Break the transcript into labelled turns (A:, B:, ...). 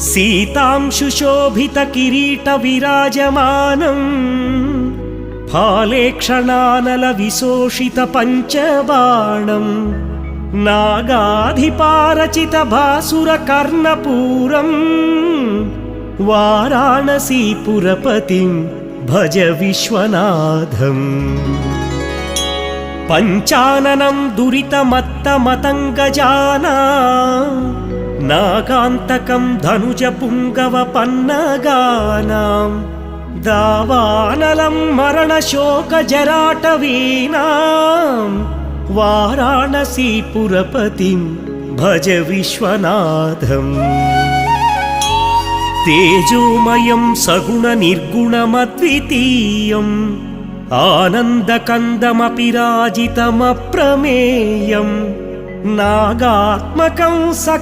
A: सीतांशुशोभितकिरीटविराजमानम् फालेक्षणानलविशोषितपञ्चबाणम् नागाधिपारचितभासुरकर्णपूरम् वाराणसीपुरपतिं भज विश्वनाथम्। पञ्चाननं दुरितमत्तमतङ्गजाना नागान्तकं धनुजपुङ्गवपन्नगानां दावानलं मरणशोकजराटवीनां वाराणसीपुरपतिं भज विश्वनाथम्। तेजोमयं सगुणनिर्गुणमद्वितीयम् आनन्दकन्दमपि राजितमप्रमेयम् नागात्मकं